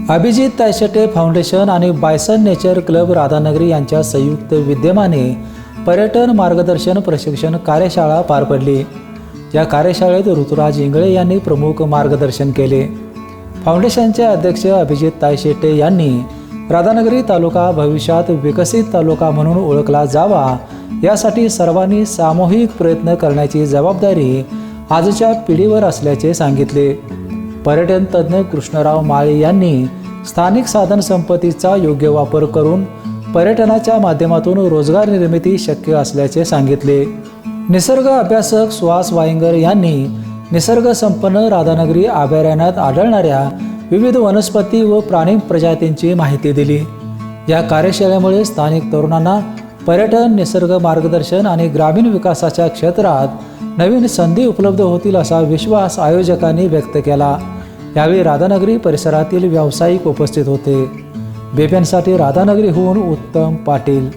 Abhijit Tayshete foundation आणि bison nature club Radhanagari यांच्या संयुक्त विद्यमाने पर्यटन मार्गदर्शन प्रशिक्षण कार्यशाळा पार पडली। या कार्यशाळेत ऋतुराज इंगळे यांनी प्रमुख मार्गदर्शन केले। फाउंडेशनचे अध्यक्ष अभिजित तायशेटे यांनी राधानगरी तालुका भविष्यात विकसित तालुका म्हणून ओळखला जावा यासाठी सर्वांनी सामूहिक प्रयत्न करण्याची जबाबदारी आजच्या पिढीवर असल्याचे सांगितले। पर्यटन तज्ज्ञ कृष्णराव माळी यांनी स्थानिक साधन संपत्तीचा योग्य वापर करून पर्यटनाच्या माध्यमातून रोजगार निर्मिती शक्य असल्याचे सांगितले। निसर्ग अभ्यासक सुहास वायंगर यांनी निसर्ग संपन्न राधानगरी अभयारण्यात आढळणाऱ्या विविध वनस्पती व प्राणी प्रजातींची माहिती दिली। या कार्यशाळेमुळे स्थानिक तरुणांना पर्यटन, निसर्ग मार्गदर्शन आणि ग्रामीण विकासाच्या क्षेत्रात नवीन संधी उपलब्ध होतील असा विश्वास आयोजकांनी व्यक्त केला। यावेळी राधानगरी परिसरातील व्यावसायिक उपस्थित होते। बेपेनसाठी राधानगरीहून उत्तम पाटील।